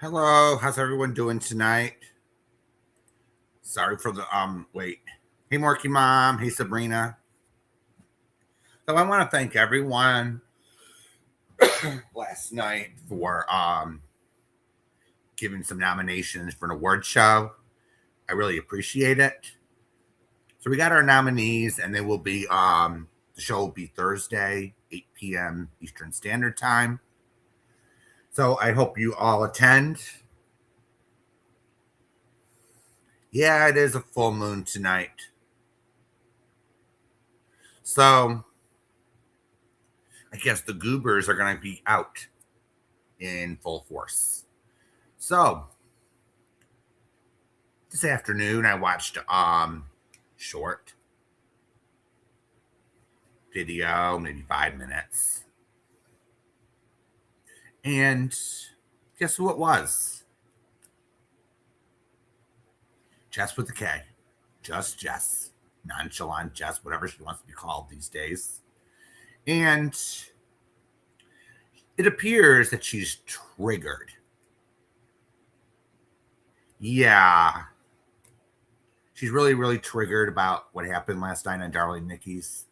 Hello, how's everyone doing tonight? Sorry for the wait. Hey Morky Mom, hey Sabrina. So I want to thank everyone last night for giving some nominations for an award show. I really appreciate it. So we got our nominees and they will be the show will be Thursday, 8 p.m. Eastern Standard Time. So I hope you all attend. Yeah, it is a full moon tonight. So I guess the goobers are going to be out in full force. So this afternoon I watched short video, maybe 5 minutes. And guess who it was? Jess with the K. Just Jess. Nonchalant Jess, whatever she wants to be called these days. And it appears that she's triggered. Yeah. She's really, really triggered about what happened last night on Darling Nikki's.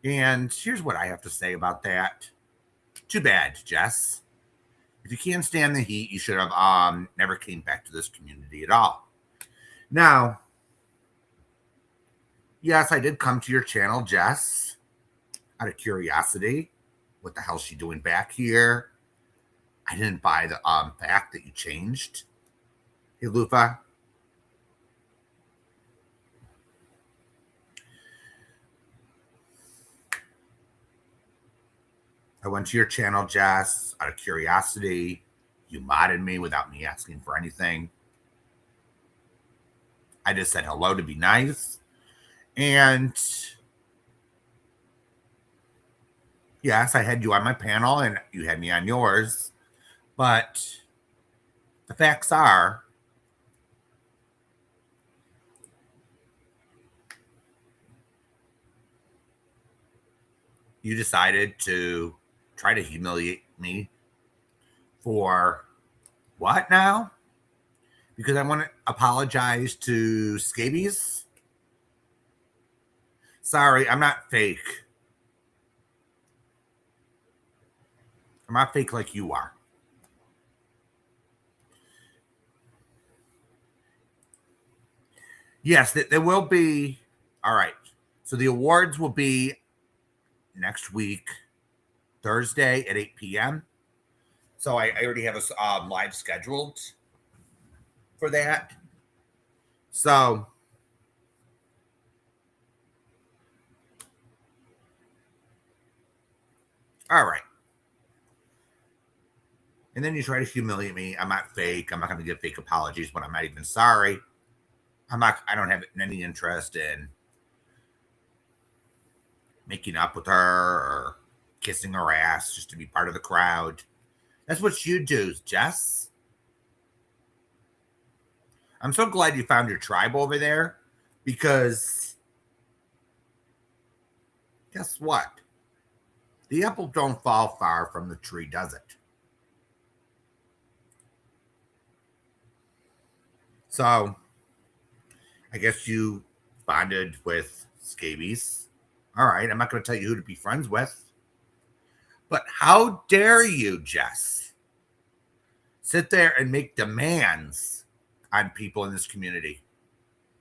And here's what I have to say about that. Too bad, Jess. If you can't stand the heat, you should have never came back to this community at all. Now, yes, I did come to your channel, Jess, out of curiosity. What the hell's she doing back here? I didn't buy the fact that you changed. Hey, Lufa. I went to your channel, Jess, out of curiosity. You modded me without me asking for anything. I just said hello to be nice. And yes, I had you on my panel and you had me on yours. But the facts are, you decided to try to humiliate me for what now? Because I want to apologize to Scabies. Sorry, I'm not fake. I'm not fake like you are. Yes, there will be. All right. So the awards will be next week, Thursday at 8 p.m. So I already have a live scheduled for that. So all right. And then you try to humiliate me. I'm not fake. I'm not going to give fake apologies when I'm not even sorry. I don't have any interest in making up with her or kissing her ass just to be part of the crowd. That's what you do, Jess. I'm so glad you found your tribe over there because guess what? The apple don't fall far from the tree, does it? So I guess you bonded with scabies. All right, I'm not going to tell you who to be friends with. But how dare you, Jess, sit there and make demands on people in this community?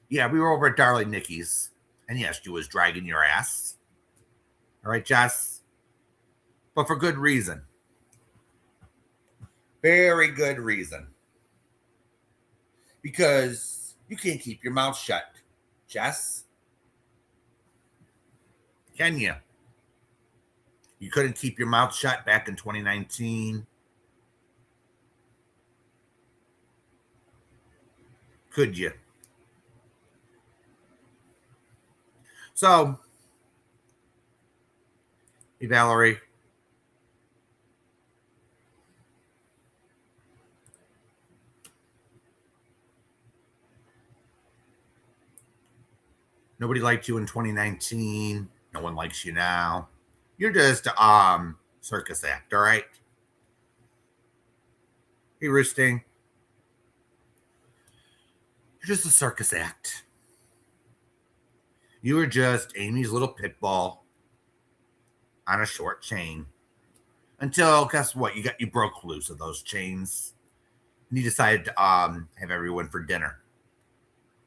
Yeah, we were over at Darling Nikki's, and yes, you was dragging your ass. All right, Jess? But for good reason. Very good reason. Because you can't keep your mouth shut, Jess. Can you? You couldn't keep your mouth shut back in 2019. Could you? So, hey, Valerie. Nobody liked you in 2019. No one likes you now. You're just circus act, all right? Hey, Roosting. You're just a circus act. You were just Amy's little pit bull on a short chain. Until, guess what? You broke loose of those chains. And you decided to have everyone for dinner,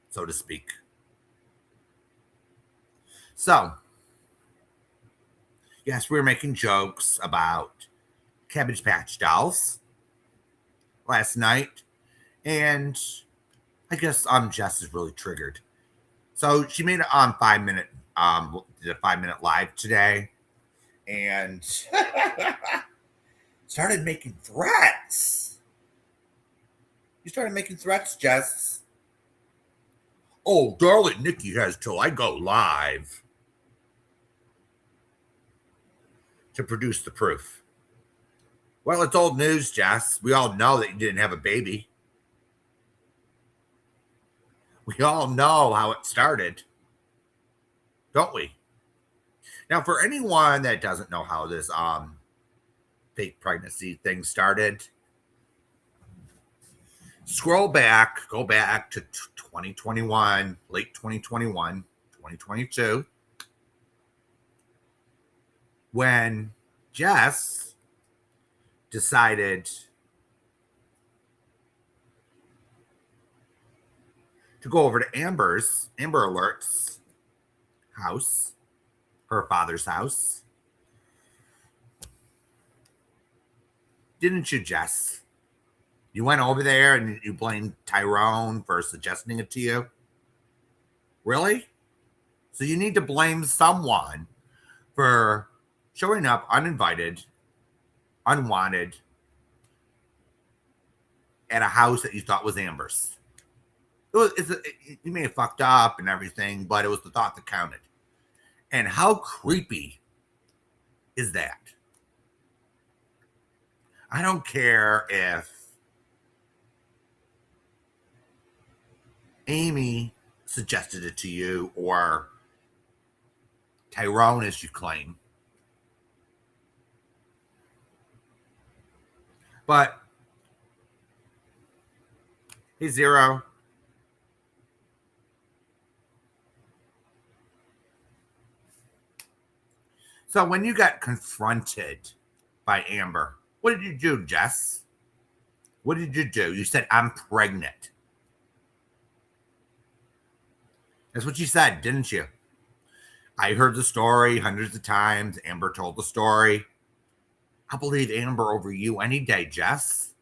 so to speak. So, yes, we were making jokes about Cabbage Patch dolls last night, and I guess Jess is really triggered. So she made a 5 minute did a 5 minute live today, and started making threats. You started making threats, Jess. Oh, darling, Nikki has till I go live to produce the proof. Well, it's old news, Jess. We all know that you didn't have a baby. We all know how it started, don't we? Now, for anyone that doesn't know how this fake pregnancy thing started, scroll back, go back to 2021, late 2021, 2022, when Jess decided to go over to Amber Alert's house, her father's house. Didn't you, Jess? You went over there and you blamed Tyrone for suggesting it to you? Really? So you need to blame someone for showing up uninvited, unwanted, at a house that you thought was Amber's. You may have fucked up and everything, but it was the thought that counted. And how creepy is that? I don't care if Amy suggested it to you or Tyrone, as you claim. But, hey, Zero. So when you got confronted by Amber, what did you do, Jess? What did you do? You said, I'm pregnant. That's what you said, didn't you? I heard the story hundreds of times. Amber told the story. I'll believe Amber over you any day, Jess.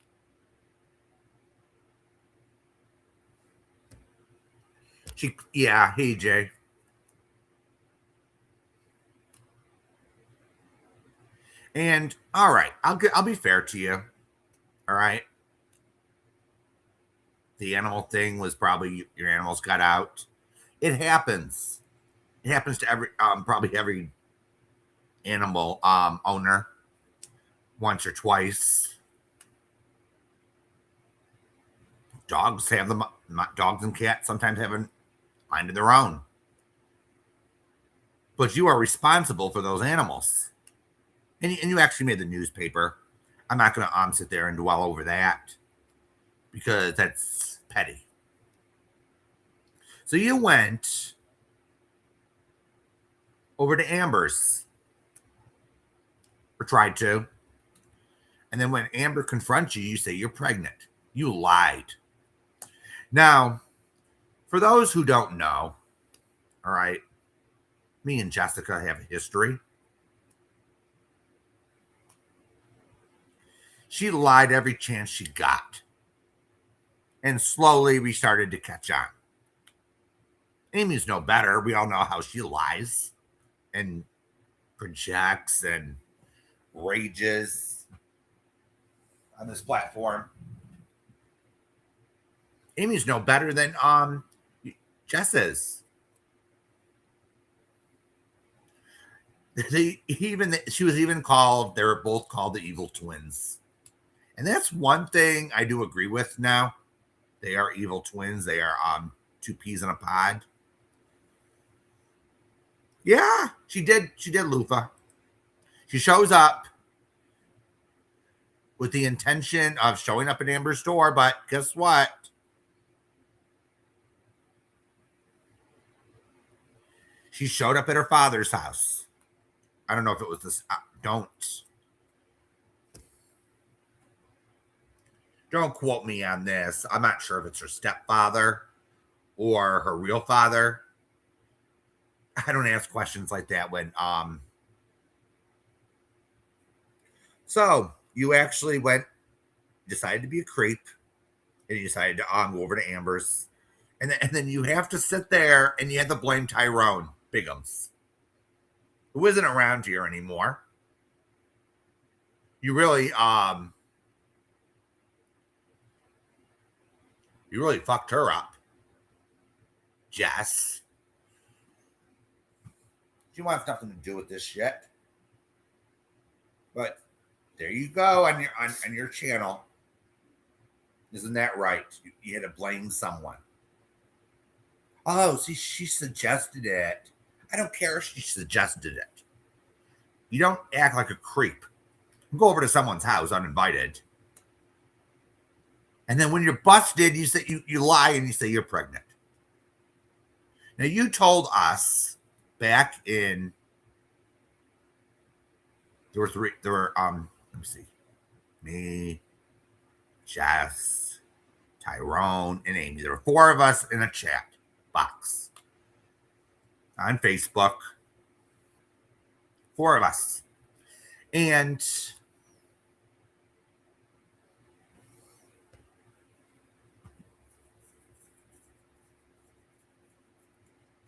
Hey, Jay. And all right, I'll be fair to you. All right. The animal thing was probably your animals got out. It happens. It happens to probably every animal owner once or twice. Dogs have them. Dogs and cats sometimes have a mind of their own. But you are responsible for those animals. And you actually made the newspaper. I'm not going to sit there and dwell over that because that's petty. So you went over to Amber's, or tried to. And then when Amber confronts you, you say you're pregnant. You lied. Now, for those who don't know, all right, me and Jessica have a history. She lied every chance she got. And slowly we started to catch on. Amy's no better. We all know how she lies and projects and rages on this platform. Amy's no better than Jess is. She was even called, they were both called the evil twins. And that's one thing I do agree with now. They are evil twins. They are two peas in a pod. Yeah, she did loofah. She shows up with the intention of showing up at Amber's door, but guess what? She showed up at her father's house. I don't know if it was this. Don't quote me on this. I'm not sure if it's her stepfather or her real father. I don't ask questions like that when So you actually decided to be a creep, and you decided to go over to Amber's, and then you have to sit there and you have to blame Tyrone Biggums, who isn't around here anymore. You really fucked her up, Jess. She wants nothing to do with this shit. But there you go on your channel. Isn't that right? You had to blame someone. Oh, see, she suggested it. I don't care if she suggested it. You don't act like a creep. Go over to someone's house uninvited. And then when you're busted, you say you lie and you say you're pregnant. Now you told us back in let me see. Me, Jess, Tyrone, and Amy. There were 4 of us in a chat box on Facebook. 4 of us. And do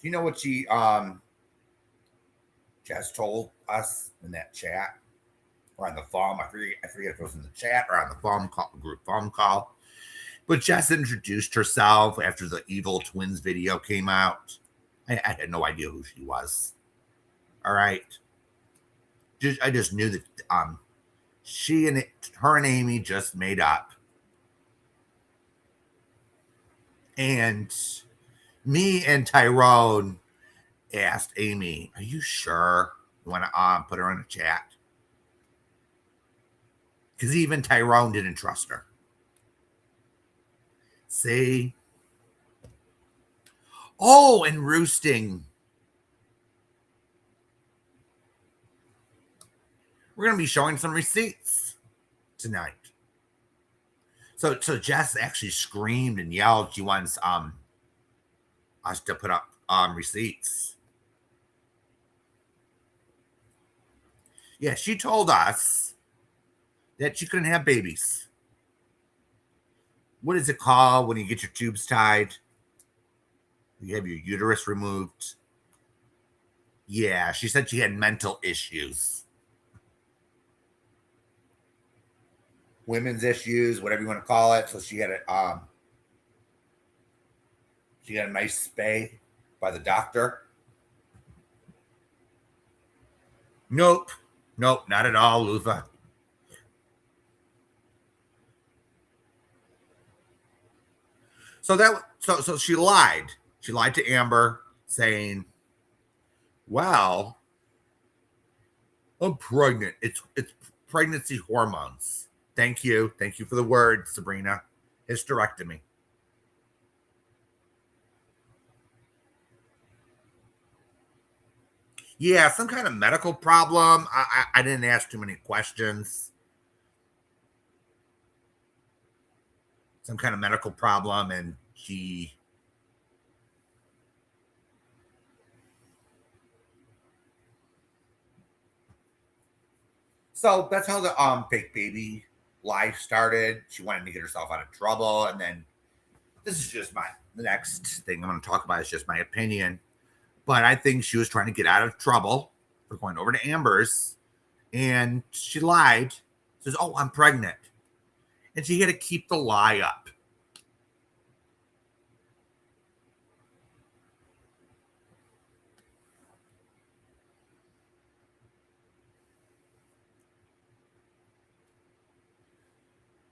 you know what Jess told us in that chat or on the phone? I forget if it was in the chat or on the group phone call. But Jess introduced herself after the Evil Twins video came out. I had no idea who she was. All right. I just knew that her and Amy just made up. And me and Tyrone asked Amy, "Are you sure you want to put her in a chat?" Because even Tyrone didn't trust her. See? Oh, and roosting. We're going to be showing some receipts tonight. So Jess actually screamed and yelled. She wants us to put up receipts. Yeah, she told us that you couldn't have babies. What is it called when you get your tubes tied? You have your uterus removed. Yeah, she said she had mental issues. Women's issues, whatever you want to call it. So she had a nice spay by the doctor. Nope, not at all, Luther. So she lied. She lied to Amber, saying, "Well, I'm pregnant. It's pregnancy hormones." Thank you for the word, Sabrina. Hysterectomy. Yeah, some kind of medical problem. I didn't ask too many questions. Some kind of medical problem, and she. So that's how the fake baby life started. She wanted to get herself out of trouble, and then this is just the next thing I'm going to talk about is just my opinion. But I think she was trying to get out of trouble for going over to Amber's, and she lied. Says, "Oh, I'm pregnant," and she had to keep the lie up.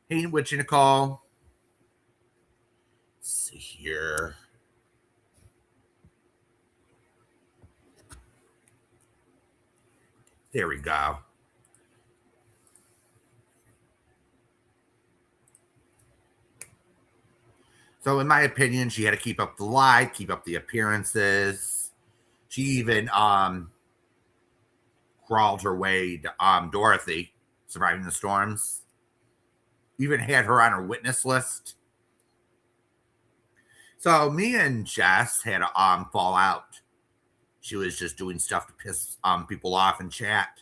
Hey, Witchy Nicole. Let's see here. There we go. So, in my opinion, she had to keep up the lie, keep up the appearances. She even crawled her way to Dorothy, surviving the storms. Even had her on her witness list. So me and Jess had a fallout. She was just doing stuff to piss people off in chat.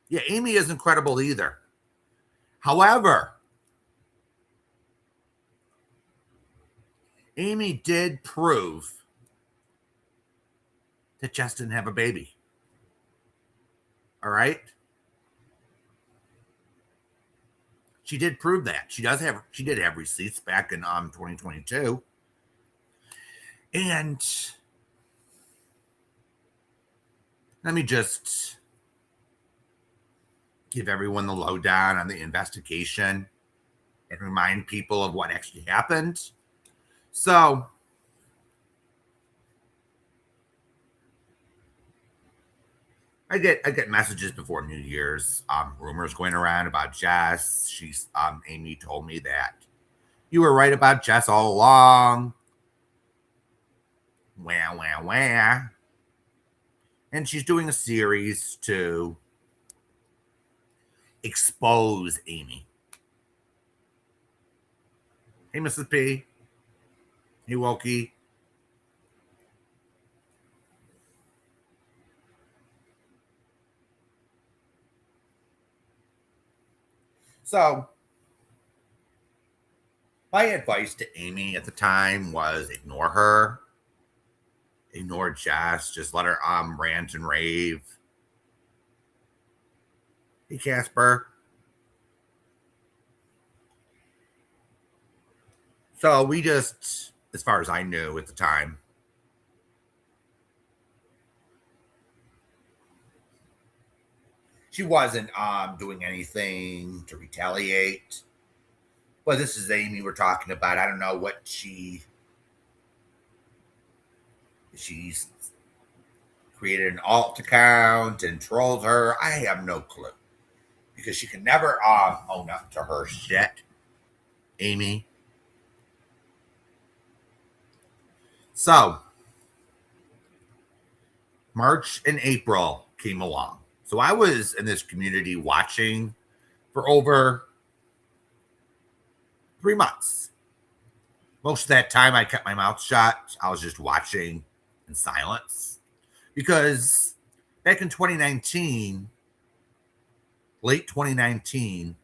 Yeah, Amy isn't credible either. However, Amy did prove that Jess didn't have a baby. All right? She did prove that. She did have receipts back in 2022. And let me just give everyone the lowdown on the investigation and remind people of what actually happened. So, I get messages before New Year's, rumors going around about Jess. Amy told me that you were right about Jess all along. Wah, wah, wah. And she's doing a series to expose Amy. Hey, Mrs. P. Hey, Wokey. So, my advice to Amy at the time was ignore her, ignore Jess, just let her rant and rave. Hey, Casper. So we just, as far as I knew at the time, she wasn't doing anything to retaliate. But this is Amy we're talking about. I don't know what she's created an alt account and trolled her. I have no clue because she can never own up to her shit, Amy. So March and April came along. So I was in this community watching for over 3 months. Most of that time, I kept my mouth shut. I was just watching in silence because back in 2019, late 2019,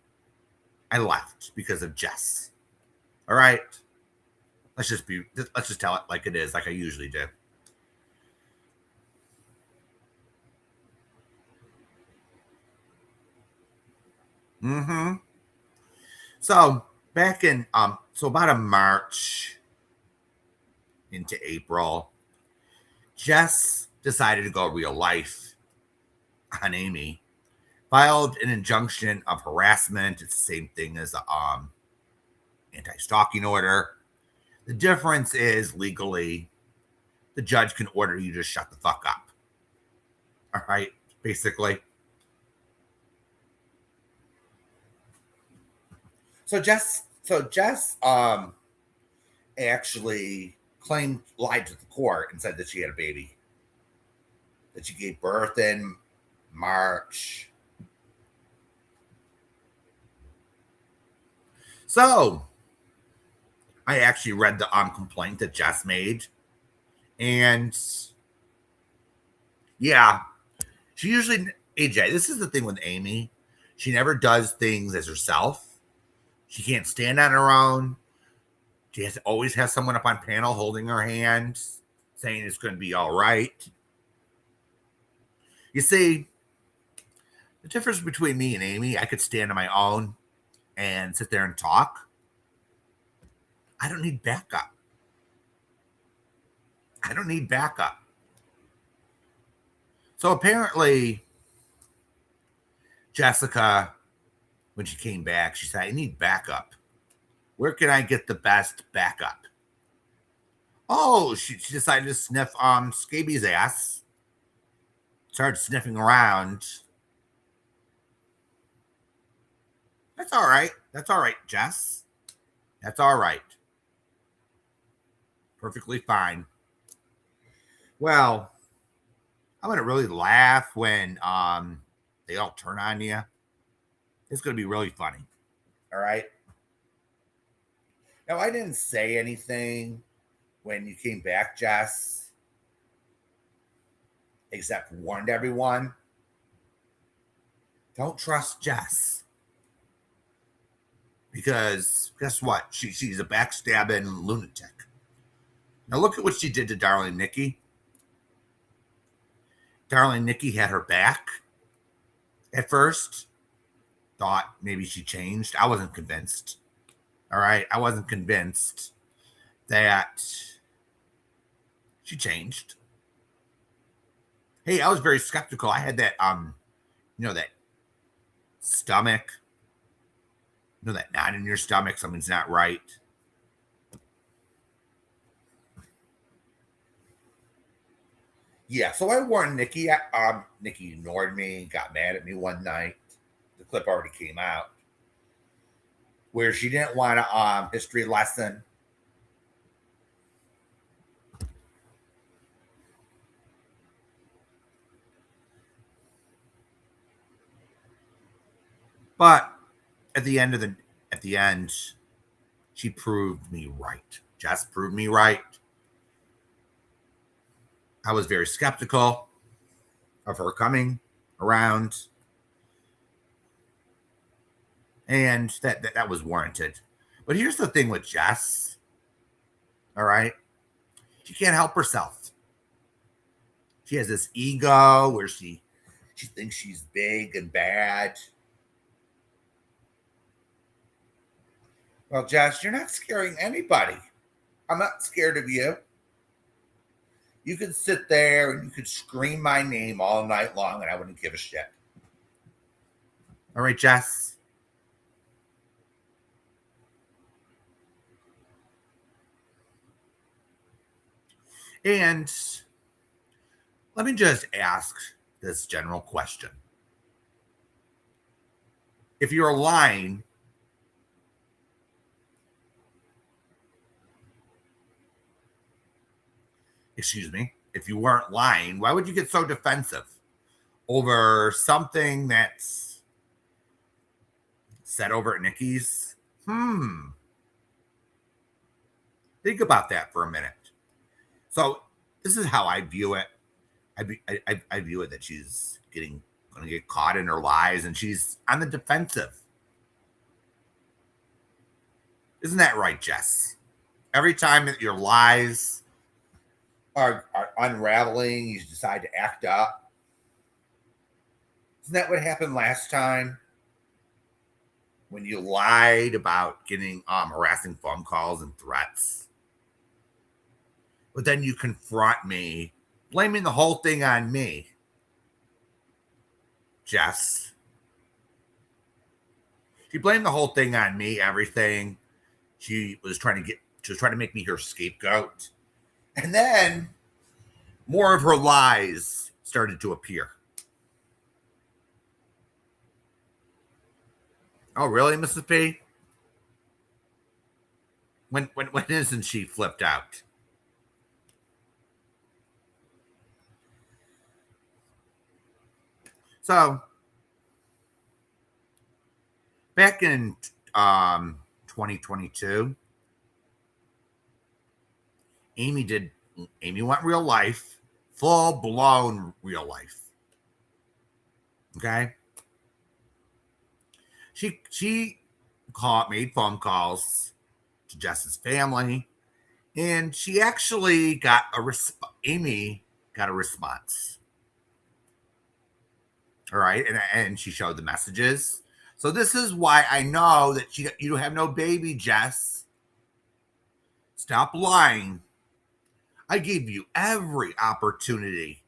I left because of Jess. All right, let's just tell it like it is, like I usually do. Mm-hmm. So back in so about a March into April, Jess decided to go real life on Amy, filed an injunction of harassment. It's the same thing as a anti-stalking order. The difference is legally, the judge can order you to shut the fuck up. All right, basically. So Jess actually lied to the court and said that she had a baby, that she gave birth in March. So I actually read the complaint that Jess made, and yeah, she usually, AJ. This is the thing with Amy. She never does things as herself. She can't stand on her own. She has to always have someone up on panel holding her hand, saying it's going to be all right. You see, the difference between me and Amy, I could stand on my own and sit there and talk. I don't need backup. I don't need backup. So apparently, Jessica, when she came back, she said, I need backup. Where can I get the best backup? Oh, she decided to sniff Scaby's ass. Started sniffing around. That's all right. That's all right, Jess. That's all right. Perfectly fine. Well, I'm gonna really laugh when they all turn on you. It's gonna be really funny. All right. Now I didn't say anything when you came back, Jess, except warned everyone. Don't trust Jess. Because guess what? She's a backstabbing lunatic. Now look at what she did to Darling Nikki. Darling Nikki had her back at first. Thought maybe she changed. I wasn't convinced. All right. I wasn't convinced that she changed. Hey, I was very skeptical. I had that that stomach, that knot in your stomach, something's not right. Yeah, so I warned Nikki. Nikki ignored me, got mad at me one night. The clip already came out where she didn't want a history lesson. But at the end, she proved me right. Jess proved me right. I was very skeptical of her coming around, and that was warranted. But here's the thing with Jess. All right, she can't help herself. She has this ego where she thinks she's big and bad. Well, Jess, you're not scaring anybody. I'm not scared of you. You could sit there and you could scream my name all night long and I wouldn't give a shit. All right, Jess. And let me just ask this general question. If you're lying, if you weren't lying, why would you get so defensive over something that's said over at Nikki's? Think about that for a minute. So this is how I view it. I view it that she's going to get caught in her lies and she's on the defensive. Isn't that right, Jess? Every time that your lies are unraveling, you decide to act up. Isn't that what happened last time? When you lied about getting harassing phone calls and threats. But then you confront me, blaming the whole thing on me. Jess. She blamed the whole thing on me, everything. She was trying to make me her scapegoat. And then more of her lies started to appear. Oh, really, Mrs. P? When isn't she flipped out? So back in 2022, Amy went real life, full blown real life. Okay. She made phone calls to Jess's family, and she actually got Amy got a response. All right, and she showed the messages. So this is why I know that you have no baby, Jess. Stop lying. I gave you every opportunity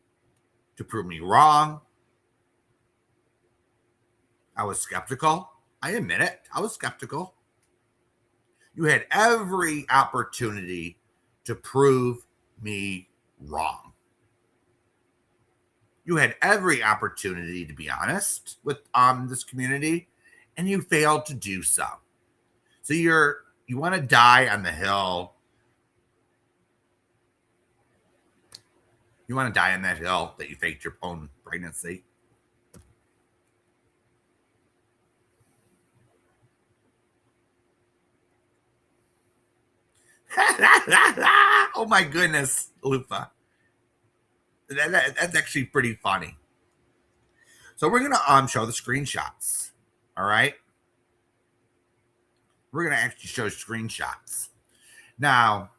to prove me wrong. I was skeptical. I admit it. I was skeptical. You had every opportunity to prove me wrong. You had every opportunity to be honest with this community, and you failed to do so. So you want to die on the hill You want to die on that hill that you faked your own pregnancy? Oh my goodness, Lufa. That's actually pretty funny. So we're gonna show the screenshots. All right. We're gonna actually show screenshots. Now,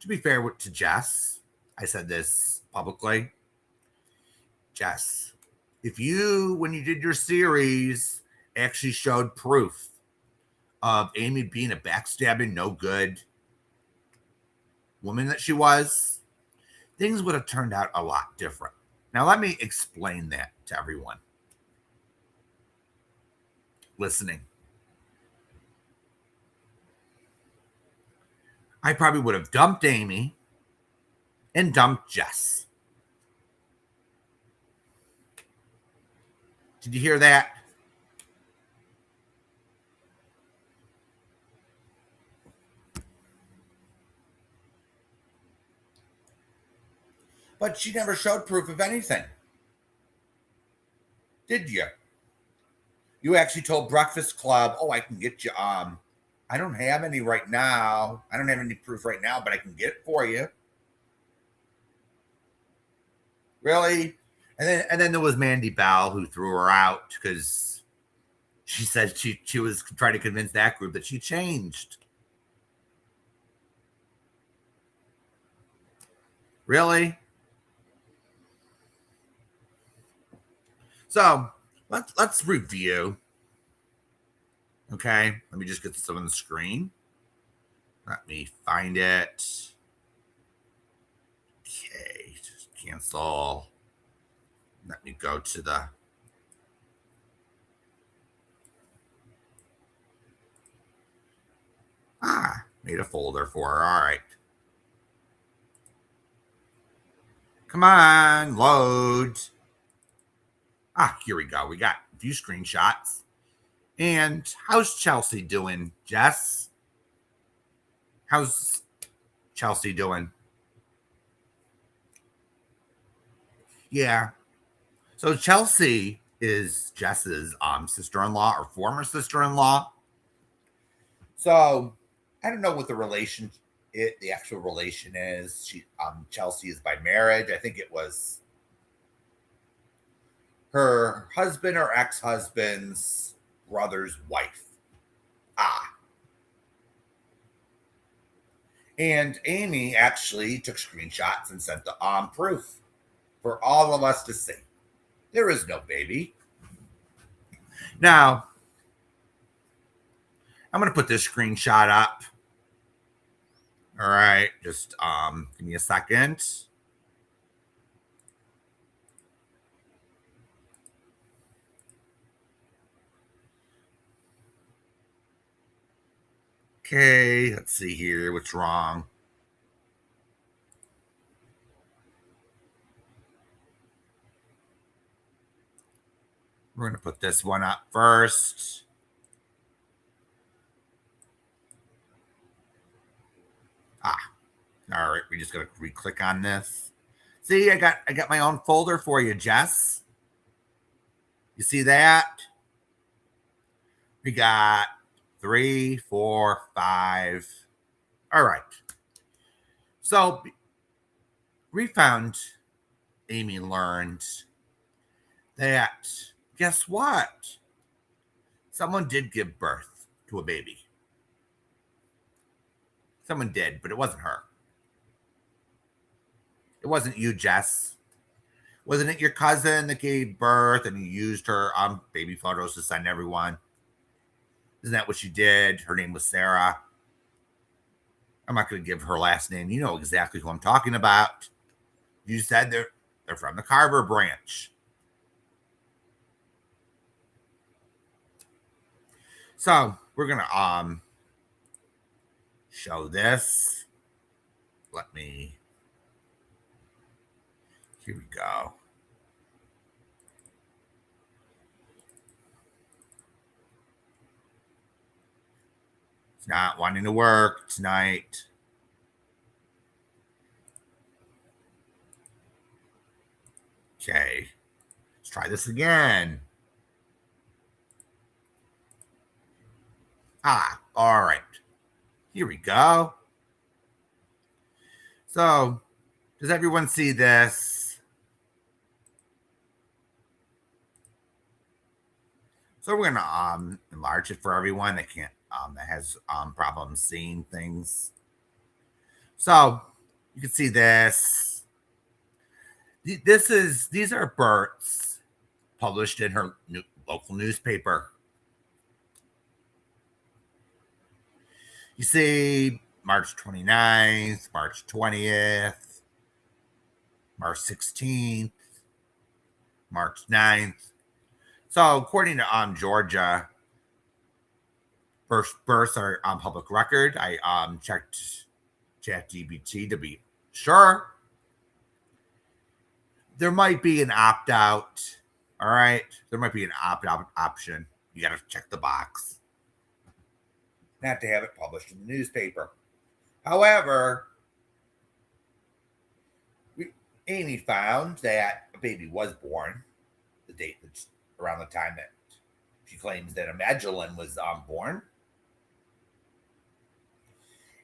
to be fair to Jess, I said this publicly. Jess, if you, when you did your series, actually showed proof of Amy being a backstabbing, no good woman that she was, things would have turned out a lot different. Now, let me explain that to everyone listening. I probably would have dumped Amy and dumped Jess. Did you hear that? But she never showed proof of anything. Did you? You actually told Breakfast Club, oh, I can get you I don't have any right now. I don't have any proof right now, but I can get it for you. Really? And then there was Mandy Bell who threw her out because she said she was trying to convince that group that she changed. Really? So let's review. Okay, let me just get this on the screen. Let me find it. Okay, just cancel. Let me go to the made a folder for her. All right. Come on, load. Here we go. We got a few screenshots. And how's Chelsea doing, Jess? How's Chelsea doing? Yeah. So Chelsea is Jess's sister-in-law or former sister-in-law. So I don't know what the actual relation is. Chelsea is by marriage. I think it was her husband or ex-husband's brother's wife. And Amy actually took screenshots and sent the proof for all of us to see. There is no baby. Now, I'm going to put this screenshot up. All right, just give me a second. Okay, let's see here. What's wrong? We're going to put this one up first. All right, we're just going to re-click on this. See, I got my own folder for you, Jess. You see that? We got 3, 4, 5. All right. So we found Amy learned that, guess what? Someone did give birth to a baby. Someone did, but it wasn't her. It wasn't you, Jess. Wasn't it your cousin that gave birth and you used her baby photos to send everyone? Isn't that what she did? Her name was Sarah. I'm not going to give her last name. You know exactly who I'm talking about. You said they're from the Carver branch. So we're gonna show this. Here we go. It's not wanting to work tonight. Okay. Let's try this again. All right. Here we go. So, does everyone see this? So we're gonna enlarge it for everyone that can't that has problems seeing things. So you can see this. These are births published in her local newspaper. You see March 29th, March 20th, March 16th, March 9th. So according to Georgia, births are on public record. I checked ChatGPT to be sure. There might be an opt out. All right. There might be an opt out option. You got to check the box. Not to have it published in the newspaper. However, Amy found that a baby was born, the date that's around the time that she claims that a Magdalene was born.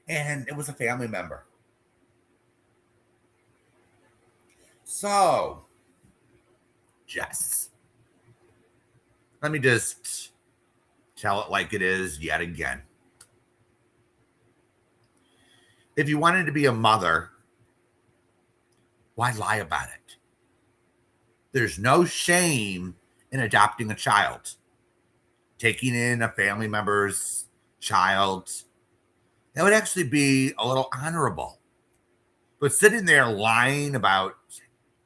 And it was a family member. So, Jess, let me just tell it like it is yet again. If you wanted to be a mother, why lie about it? There's no shame in adopting a child, taking in a family member's child. That would actually be a little honorable. But sitting there lying about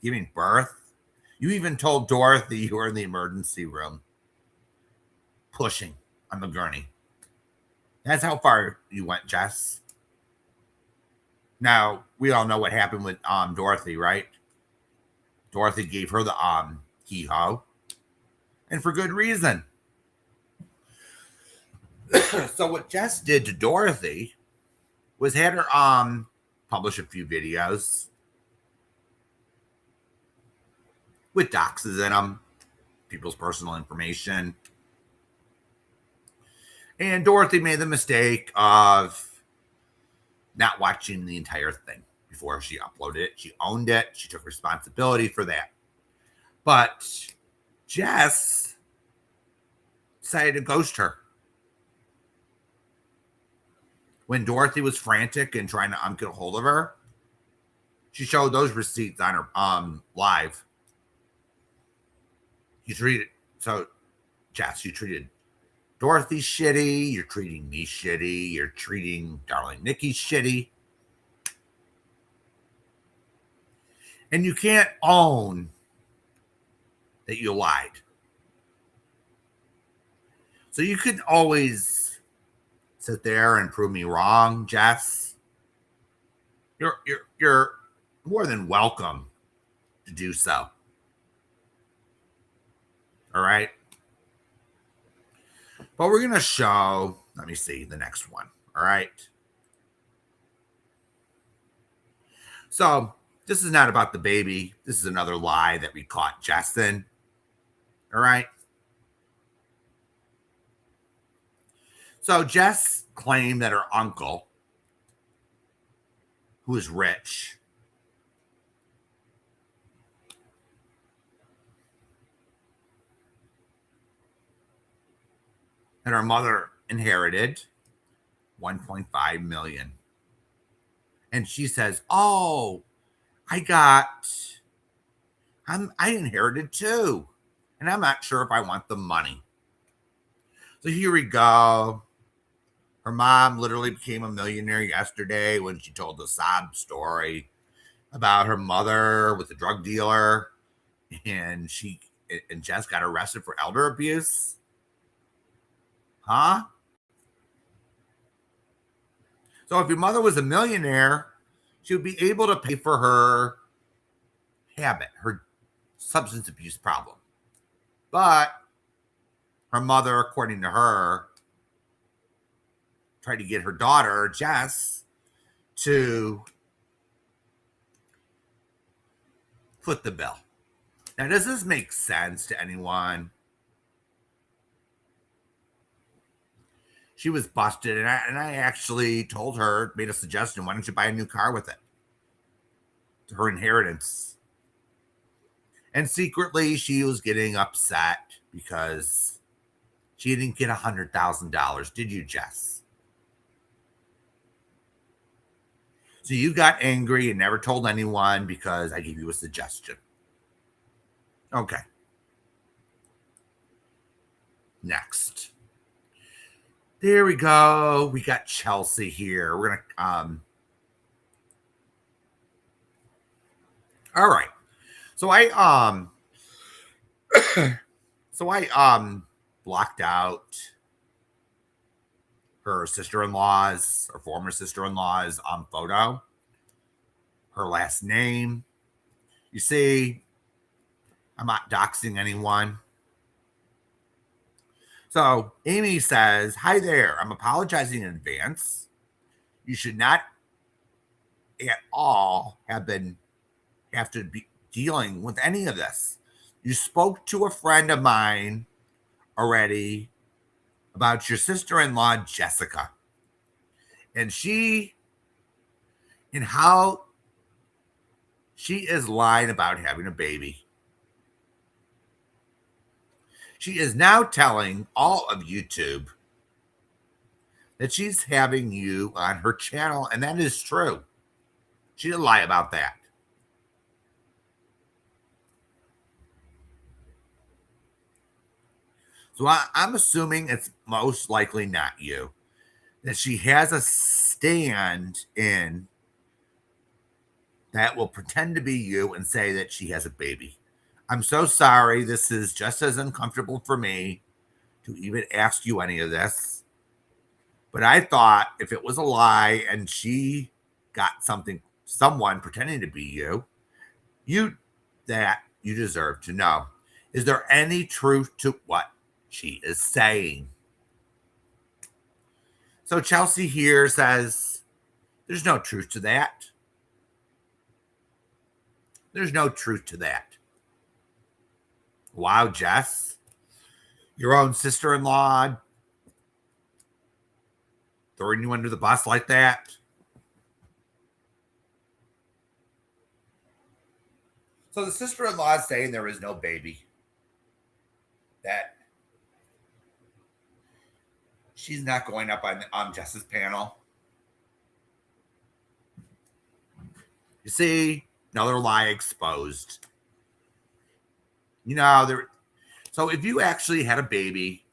giving birth, you even told Dorothy you were in the emergency room, pushing on the gurney. That's how far you went, Jess. Now, we all know what happened with Dorothy, right? Dorothy gave her the hee-haw, and for good reason. So what Jess did to Dorothy was had her publish a few videos with doxes in them, people's personal information. And Dorothy made the mistake of not watching the entire thing before she uploaded it. She owned it. She took responsibility for that. But Jess decided to ghost her. When Dorothy was frantic and trying to get a hold of her, she showed those receipts on her live. Jess, you treated Dorothy shitty. You're treating me shitty. You're treating darling Nikki shitty. And you can't own that you lied. So you could always sit there and prove me wrong, Jess. You're more than welcome to do so. All right. But we're going to show, let me see the next one. All right. So this is not about the baby. This is another lie that we caught Jess in. All right. So Jess claimed that her uncle, who is rich, and her mother inherited 1.5 million. And she says, "Oh, I inherited too. And I'm not sure if I want the money." So here we go. Her mom literally became a millionaire yesterday when she told the sob story about her mother with a drug dealer, and Jess got arrested for elder abuse. Huh? So if your mother was a millionaire, she would be able to pay for her habit, her substance abuse problem. But her mother, according to her, tried to get her daughter, Jess, to foot the bill. Now, does this make sense to anyone? She was busted, and I actually told her, made a suggestion, why don't you buy a new car with it? Her inheritance. And secretly, she was getting upset because she didn't get $100,000. Did you, Jess? So you got angry and never told anyone because I gave you a suggestion. Okay. Next. There we go. We got Chelsea here. We're gonna all right. So I blocked out her sister-in-law's or former sister-in-law's photo, her last name. You see, I'm not doxing anyone. So Amy says, "Hi there. I'm apologizing in advance. You should not at all have to be dealing with any of this. You spoke to a friend of mine already about your sister-in-law, Jessica, and how she is lying about having a baby. She is now telling all of YouTube that she's having you on her channel, and that is true. She didn't lie about that. So I'm assuming it's most likely not you. That she has a stand in that will pretend to be you and say that she has a baby. I'm so sorry. This is just as uncomfortable for me to even ask you any of this. But I thought if it was a lie and she got someone pretending to be you deserve to know. Is there any truth to what she is saying? So Chelsea here says, there's no truth to that. There's no truth to that. Wow, Jess. Your own sister-in-law throwing you under the bus like that. So the sister-in-law is saying there is no baby. That she's not going up on Jess's panel. You see, another lie exposed. So if you actually had a baby,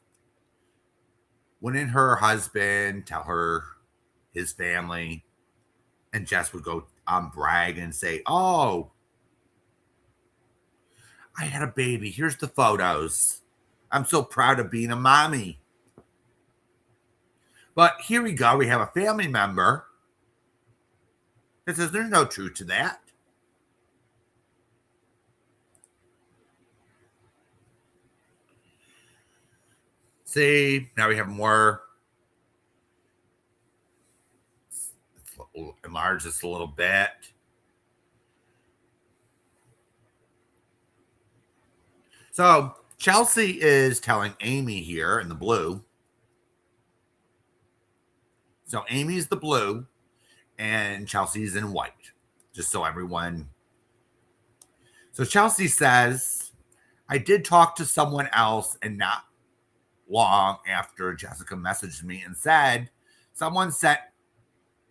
wouldn't her husband tell her his family, and Jess would go brag and say, "Oh, I had a baby. Here's the photos. I'm so proud of being a mommy." But here we go. We have a family member that says there's no truth to that. See, now we have more. Let's enlarge this a little bit. So Chelsea is telling Amy here in the blue. So Amy's the blue and Chelsea's in white, just so everyone. So Chelsea says, I did talk to someone else, and not long after Jessica messaged me and said someone sent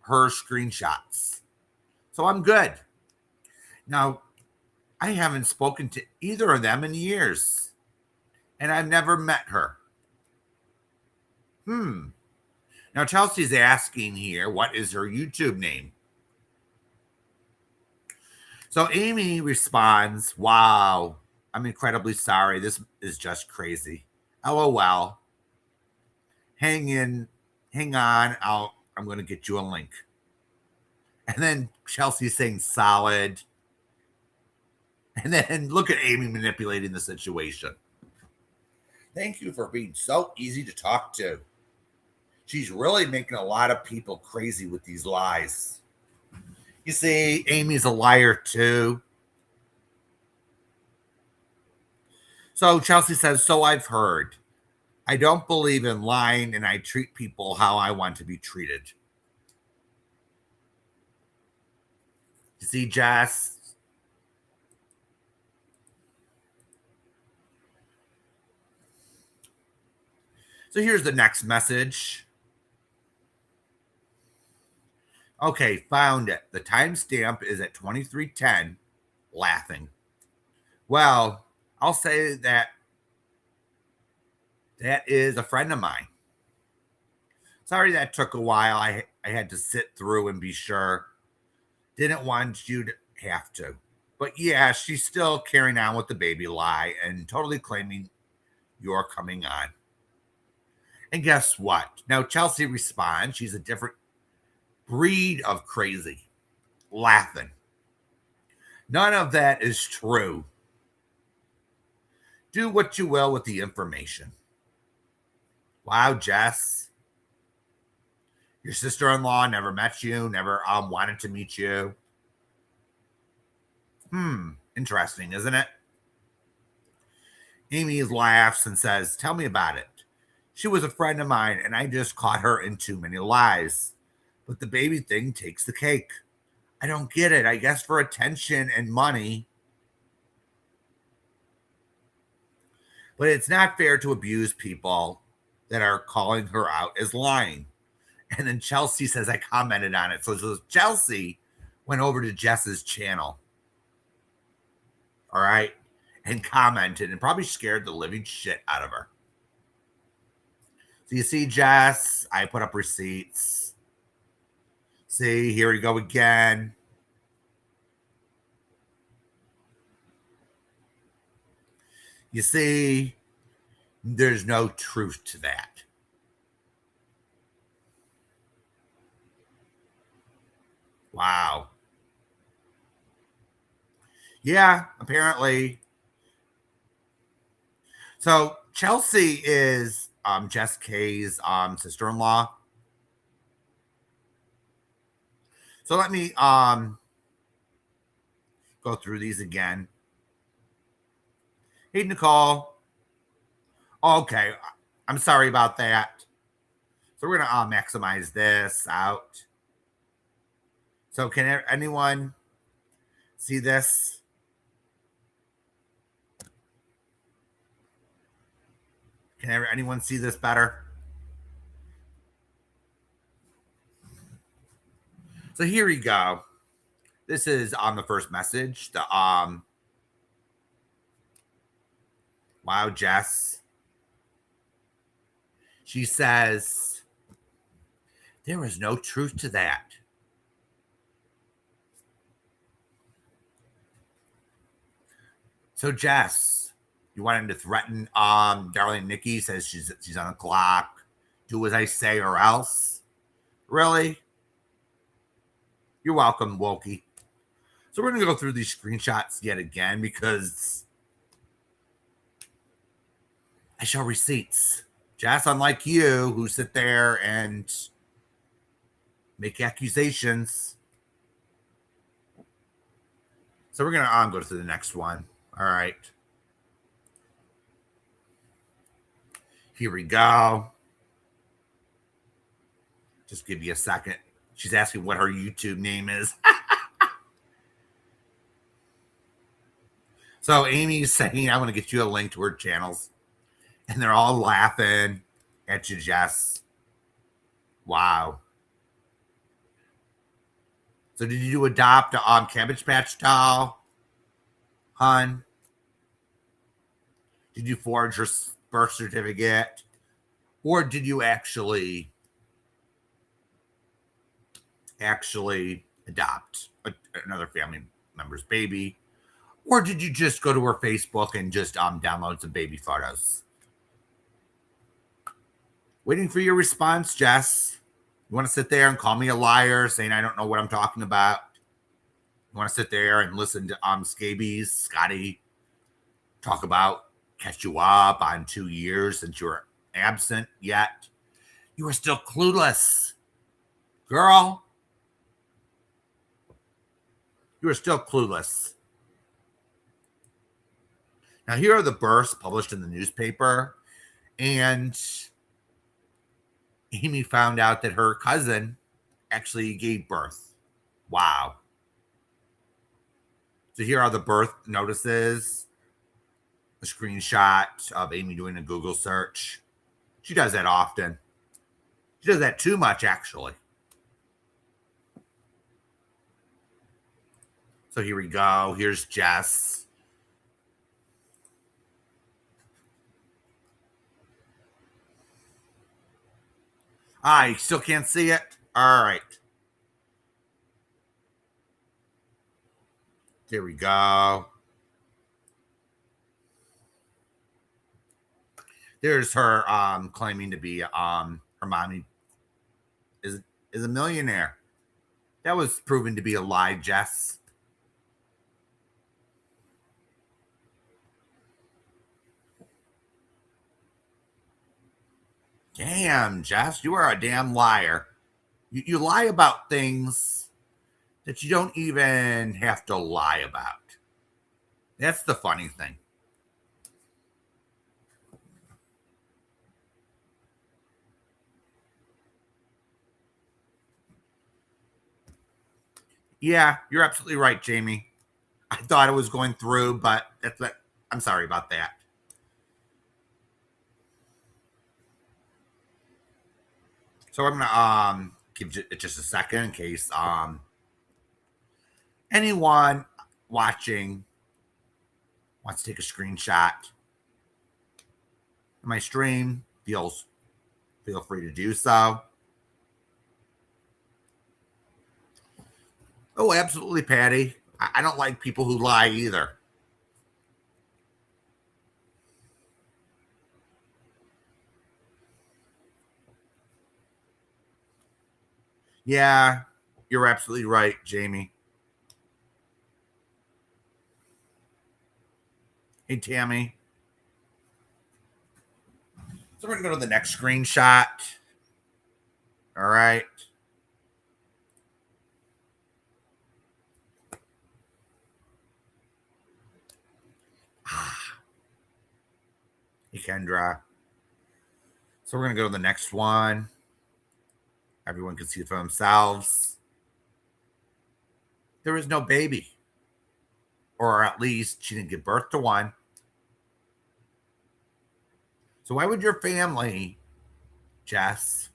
her screenshots. So I'm good. Now, I haven't spoken to either of them in years, and I've never met her. Now, Chelsea's asking here, what is her YouTube name? So Amy responds, wow, I'm incredibly sorry. This is just crazy. LOL. Hang on. I'm going to get you a link. And then Chelsea's saying solid. And then look at Amy manipulating the situation. Thank you for being so easy to talk to. She's really making a lot of people crazy with these lies. You see, Amy's a liar too. So Chelsea says, so I've heard. I don't believe in lying and I treat people how I want to be treated. You see, Jess? So here's the next message. Okay, found it. The timestamp is at 23:10, laughing. Well, I'll say that is a friend of mine. Sorry that took a while. I had to sit through and be sure. Didn't want you to have to. But yeah, she's still carrying on with the baby lie and totally claiming you're coming on. And guess what? Now Chelsea responds. She's a different breed of crazy, laughing. None of that is true. Do what you will with the information. Wow, Jess. Your sister-in-law never met you, never wanted to meet you. Interesting, isn't it? Amy laughs and says, tell me about it. She was a friend of mine, and I just caught her in too many lies. But the baby thing takes the cake. I don't get it. I guess for attention and money. But it's not fair to abuse people that are calling her out as lying. And then Chelsea says, I commented on it. So Chelsea went over to Jess's channel. All right. And commented and probably scared the living shit out of her. So you see, Jess, I put up receipts. See, here we go again. You see, there's no truth to that. Wow. Yeah, apparently. So Chelsea is Jess K's sister-in-law. So let me go through these again. Hey, Nicole. Okay, I'm sorry about that. So we're gonna maximize this out. So can anyone see this? Can anyone see this better? So here we go. This is on the first message. The wow, Jess. She says there is no truth to that. So Jess, you wanted to threaten darling Nikki, says she's on the clock. Do as I say or else. Really? You're welcome, Wokey. So we're gonna go through these screenshots yet again because I show receipts. Jess, unlike you, who sit there and make accusations. So we're gonna go to the next one. All right. Here we go. Just give you a second. She's asking what her YouTube name is. So Amy's saying, I'm going to get you a link to her channels. And they're all laughing at you, Jess. Wow. So did you adopt a Cabbage Patch doll, hun? Did you forge your birth certificate? Or did you actually adopt another family member's baby? Or did you just go to her Facebook and just download some baby photos? Waiting for your response, Jess. You want to sit there and call me a liar, saying I don't know what I'm talking about? You want to sit there and listen to Scabies, Scotty, talk about catch you up on 2 years since you were absent yet? You are still clueless. Girl, you are still clueless. Now, here are the births published in the newspaper, and Amy found out that her cousin actually gave birth. Wow. So here are the birth notices, a screenshot of Amy doing a Google search. She does that often. She does that too much, actually. So here we go. Here's Jess. You still can't see it? All right. There we go. There's her claiming to be her mommy is a millionaire. That was proven to be a lie, Jess. Damn, Jess, you are a damn liar. You lie about things that you don't even have to lie about. That's the funny thing. Yeah, you're absolutely right, Jamie. I thought it was going through, but I'm sorry about that. So I'm gonna give it just a second in case anyone watching wants to take a screenshot of my stream. Feel free to do so. Oh, absolutely, Patty. I don't like people who lie either. Yeah, you're absolutely right, Jamie. Hey, Tammy. So we're going to go to the next screenshot. All right. Hey, Kendra. So we're going to go to the next one. Everyone can see it for themselves. There is no baby. Or at least she didn't give birth to one. So why would your family, Jess,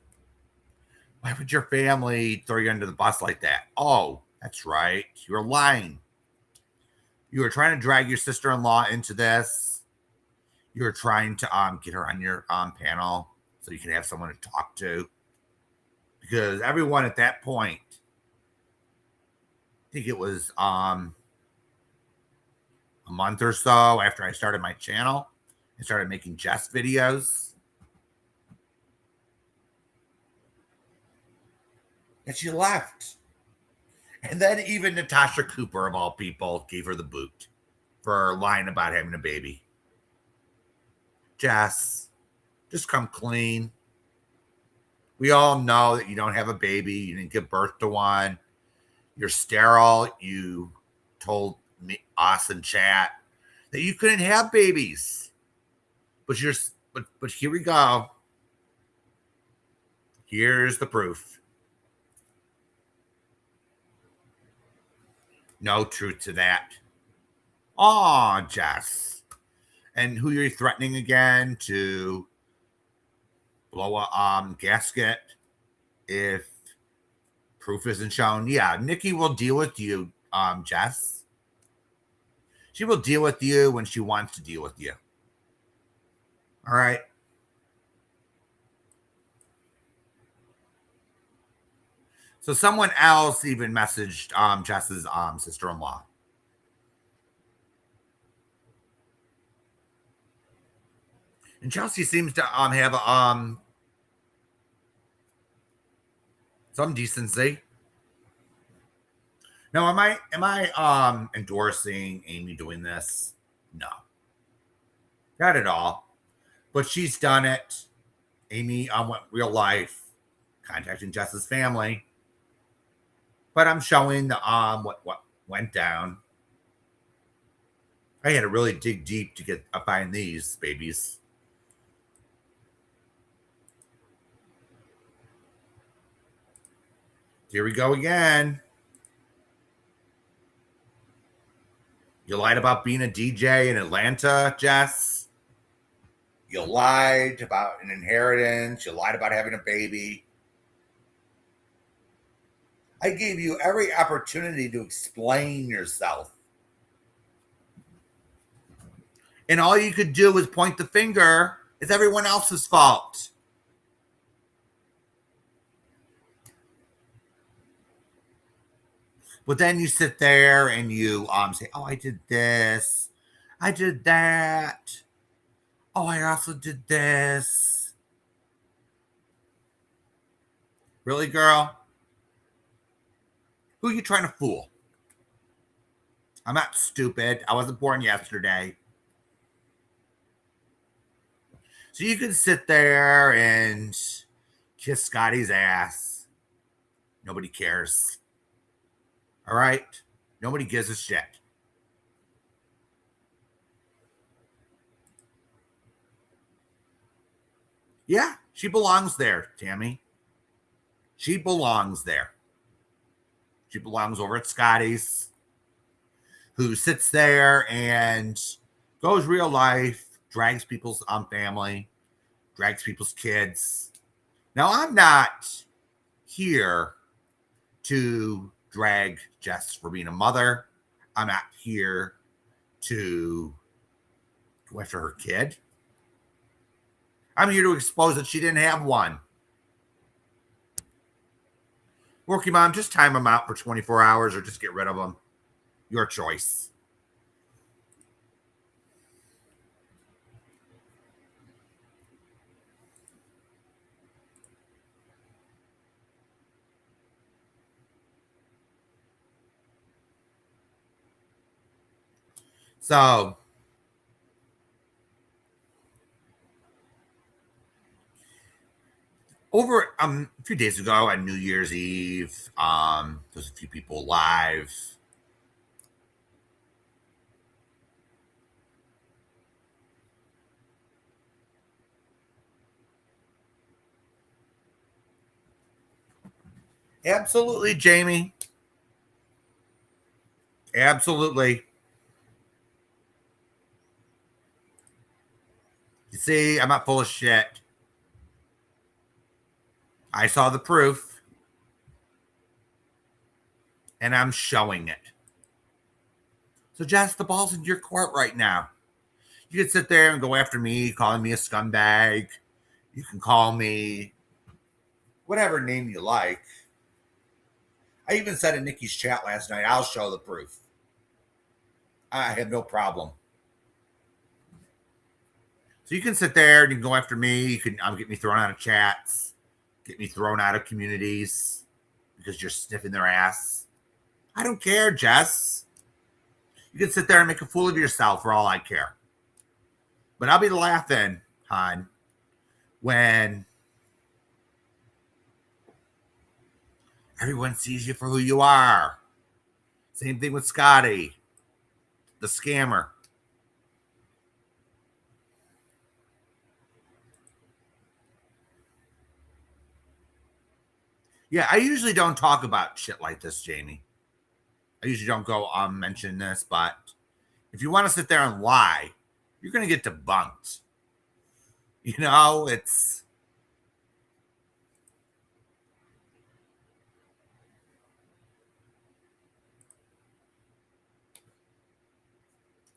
why would your family throw you under the bus like that? Oh, that's right. You're lying. You were trying to drag your sister-in-law into this. You were trying to get her on your panel so you can have someone to talk to. Because everyone at that point, I think it was a month or so after I started my channel, I started making Jess videos. And she left. And then even Natasha Cooper, of all people, gave her the boot for lying about having a baby. Jess, just come clean. We all know that you don't have a baby. You didn't give birth to one. You're sterile. You told us in chat that you couldn't have babies. But here we go. Here's the proof. No truth to that. Oh, Jess. And who you're threatening again to blow a gasket if proof isn't shown? Yeah, Nikki will deal with you, Jess. She will deal with you when she wants to deal with you. All right. So someone else even messaged Jess's sister-in-law. And Chelsea seems to have some decency. Now, am I endorsing Amy doing this? No. Not at all. But she's done it. Amy went real life, contacting Jess's family. But I'm showing the what went down. I had to really dig deep to get find these babies. Here we go again. You lied about being a DJ in Atlanta, Jess. You lied about an inheritance. You lied about having a baby. I gave you every opportunity to explain yourself. And all you could do was point the finger. It's everyone else's fault. But then you sit there and you say, oh, I did this. I did that. Oh, I also did this. Really, girl? Who are you trying to fool? I'm not stupid. I wasn't born yesterday. So you can sit there and kiss Scotty's ass. Nobody cares. All right? Nobody gives a shit. Yeah, she belongs there, Tammy. She belongs there. She belongs over at Scotty's, who sits there and goes real life, drags people's family, drags people's kids. Now, I'm not here to drag Jess for being a mother. I'm not here to go after her kid. I'm here to expose that she didn't have one. Working mom, just time them out for 24 hours or just get rid of them. Your choice. So, over a few days ago on New Year's Eve, there's a few people live. Absolutely, Jamie. Absolutely. You see, I'm not full of shit. I saw the proof, and I'm showing it. So, Jess, the ball's in your court right now. You can sit there and go after me, calling me a scumbag. You can call me whatever name you like. I even said in Nikki's chat last night, I'll show the proof. I have no problem. So you can sit there and you can go after me. You can get me thrown out of chats, get me thrown out of communities because you're sniffing their ass. I don't care, Jess. You can sit there and make a fool of yourself for all I care. But I'll be laughing, hon, when everyone sees you for who you are. Same thing with Scotty, the scammer. Yeah, I usually don't talk about shit like this, Jamie. I usually don't go mention this, but if you want to sit there and lie, you're going to get debunked. You know, it's.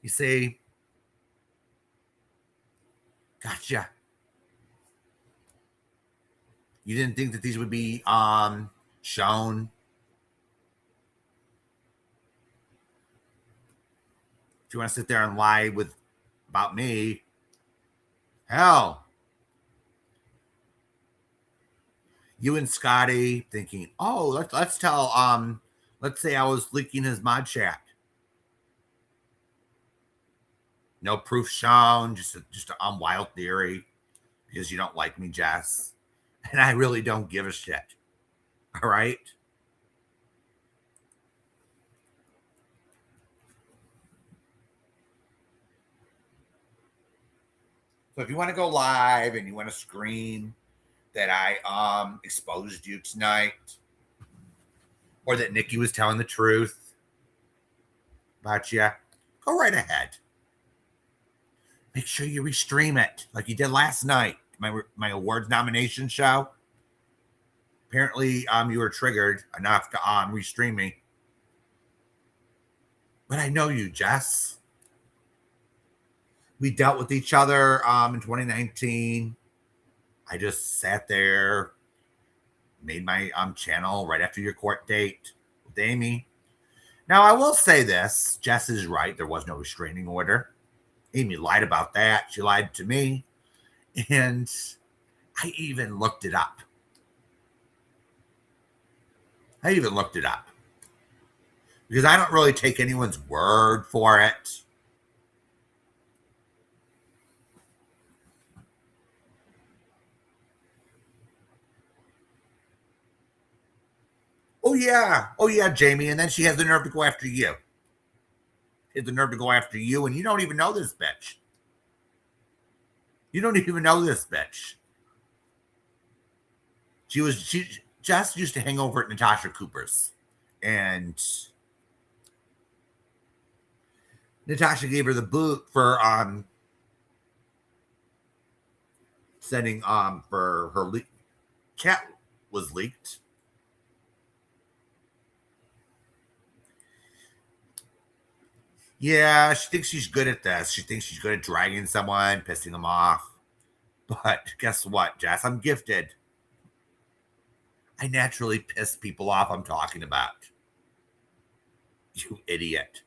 You see, gotcha. You didn't think that these would be shown. If you want to sit there and lie about me, hell, you and Scotty thinking, oh, let's tell let's say I was leaking his mod chat. No proof shown, just a wild theory because you don't like me, Jess, and I really don't give a shit. All right. So if you want to go live and you want to scream that I exposed you tonight, or that Nikki was telling the truth about you, go right ahead. Make sure you restream it like you did last night. My awards nomination show. Apparently, you were triggered enough to restream me. But I know you, Jess. We dealt with each other in 2019. I just sat there, made my channel right after your court date with Amy. Now, I will say this. Jess is right. There was no restraining order. Amy lied about that. She lied to me. And I even looked it up. Because I don't really take anyone's word for it. Oh yeah, Jamie. And then she has the nerve to go after you. And you don't even know this bitch. She just used to hang over at Natasha Cooper's, and Natasha gave her the boot for sending for her cat was leaked. Yeah, she thinks she's good at this. She thinks she's good at dragging someone, pissing them off. But guess what, Jess? I'm gifted. I naturally piss people off I'm talking about. You idiot.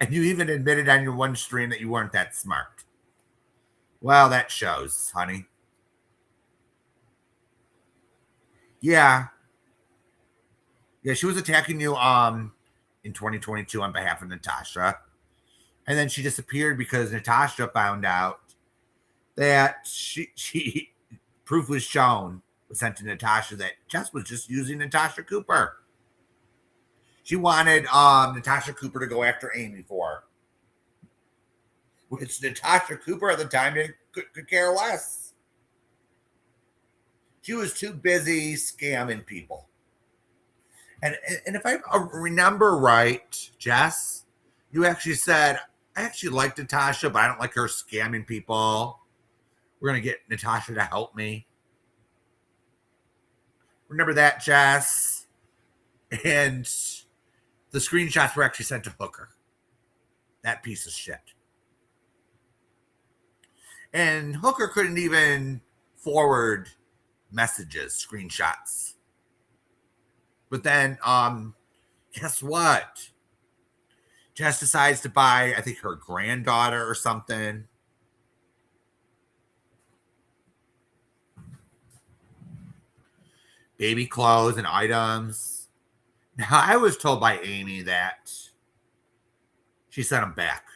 And you even admitted on your one stream that you weren't that smart. Well, that shows, honey. Yeah. Yeah, she was attacking you in 2022 on behalf of Natasha. And then she disappeared because Natasha found out that she proof was sent to Natasha that Jess was just using Natasha Cooper. She wanted Natasha Cooper to go after Amy for her. Which Natasha Cooper at the time could care less. She was too busy scamming people. And if I remember right, Jess, you actually said, I actually like Natasha, but I don't like her scamming people. We're going to get Natasha to help me. Remember that, Jess? And the screenshots were actually sent to Hooker. That piece of shit. And Hooker couldn't even forward messages, screenshots. But then, guess what? Jess decides to buy, I think, her granddaughter or something. Baby clothes and items. Now, I was told by Amy that she sent them back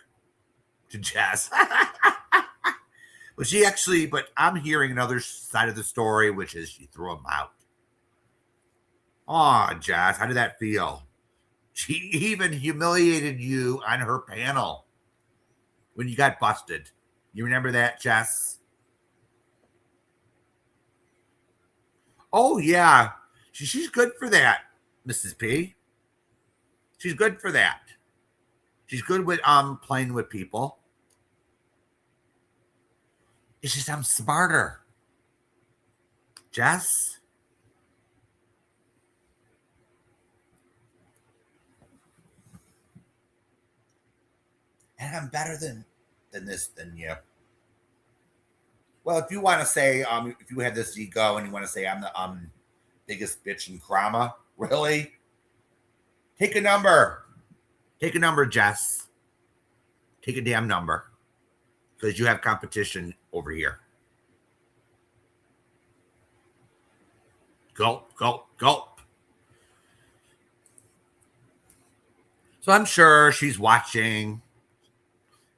to Jess. But I'm hearing another side of the story, which is she threw them out. Oh, Jess, how did that feel? She even humiliated you on her panel when you got busted. You remember that, Jess? Oh, yeah. She's good for that, Mrs. P. She's good for that. She's good with playing with people. It's just I'm smarter. Jess? And I'm better than you. Well, if you want to say, if you have this ego and you want to say I'm the biggest bitch in Krama, really? Take a number. Take a number, Jess. Take a damn number. Because you have competition over here. Gulp, gulp, gulp. So I'm sure she's watching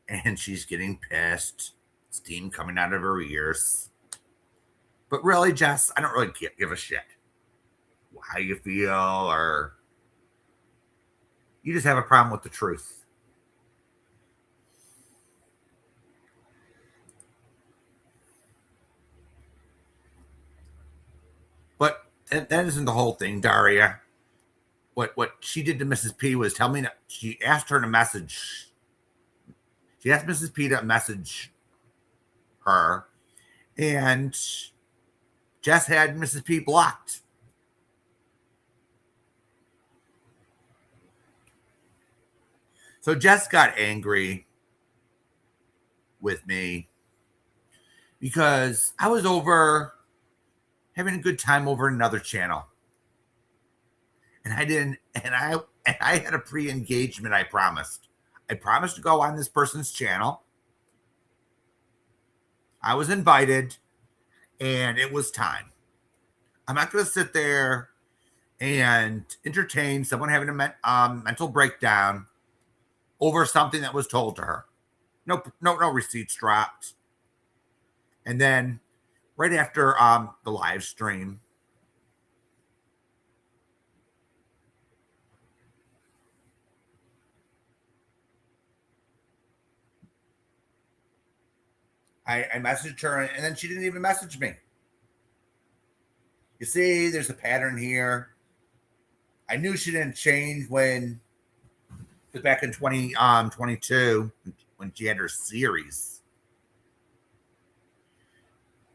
and she's getting pissed. Steam coming out of her ears. But really, Jess, I don't really give a shit how you feel, or you just have a problem with the truth. that isn't the whole thing, Daria. What she did to Mrs. P was tell me that she asked her to message. She asked Mrs. P to message her, and Jess had Mrs. P blocked. So Jess got angry with me because I was over having a good time over another channel. And I didn't, and I had a pre-engagement. I promised to go on this person's channel. I was invited, and it was time. I'm not going to sit there and entertain someone having a mental breakdown over something that was told to her. No receipts dropped. And then right after the live stream, I messaged her, and then she didn't even message me. You see, there's a pattern here. I knew she didn't change when back in 2022 when she had her series.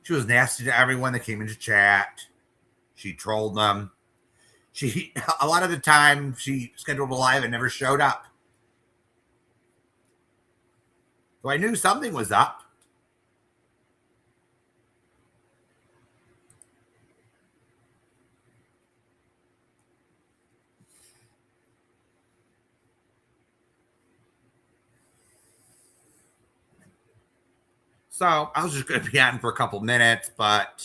She was nasty to everyone that came into chat. She trolled them. She a lot of the time she scheduled a live and never showed up. So I knew something was up. So I was just going to be on for a couple minutes, but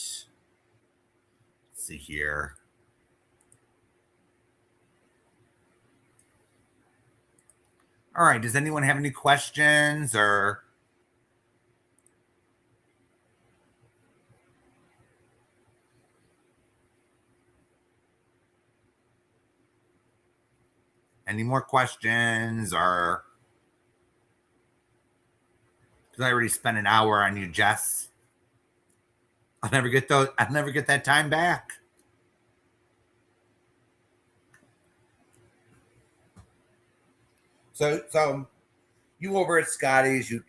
let's see here. All right. Does anyone have any questions or? Any more questions or? Because I already spent an hour on you, Jess. I'll never get that time back. So you over at Scotty's, you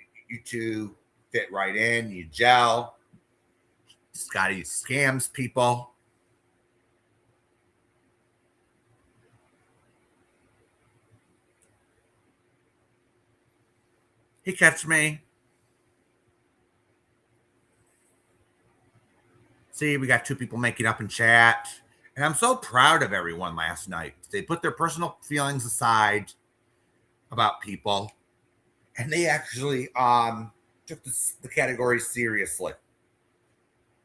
two fit right in, you gel. Scotty scams people. He catch me. See, we got two people making up in chat. And I'm so proud of everyone last night. They put their personal feelings aside about people. And they actually took the category seriously.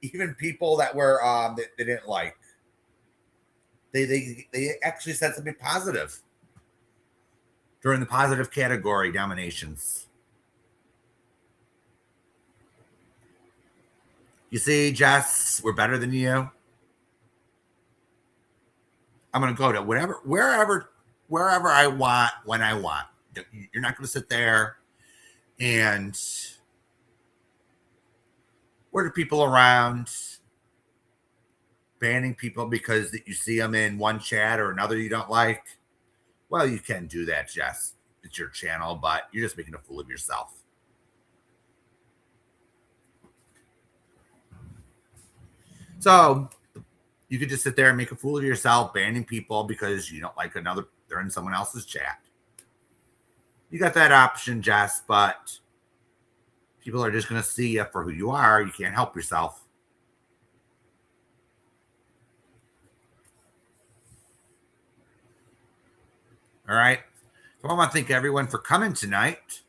Even people that were that they didn't like. They actually said something positive during the positive category nominations. You see, Jess, we're better than you. I'm going to go to wherever I want, when I want. You're not going to sit there and order people around, banning people because you see them in one chat or another you don't like. Well, you can do that, Jess. It's your channel, but you're just making a fool of yourself. So you could just sit there and make a fool of yourself, banning people because you don't like they're in someone else's chat. You got that option, Jess, but people are just going to see you for who you are. You can't help yourself. All right. So I want to thank everyone for coming tonight.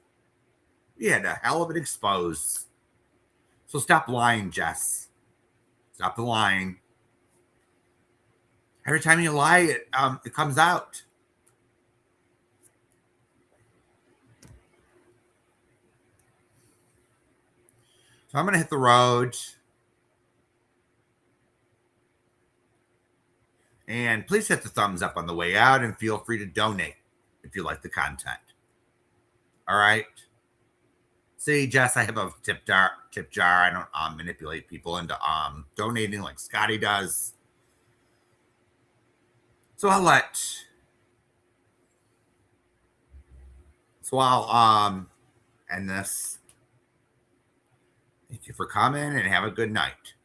We had a hell of an expose. So stop lying, Jess. Stop the lying. Every time you lie, it comes out. So I'm going to hit the road. And please hit the thumbs up on the way out and feel free to donate if you like the content. All right. See, Jess, I have a tip jar. I don't manipulate people into donating like Scotty does. So I'll end this. Thank you for coming and have a good night.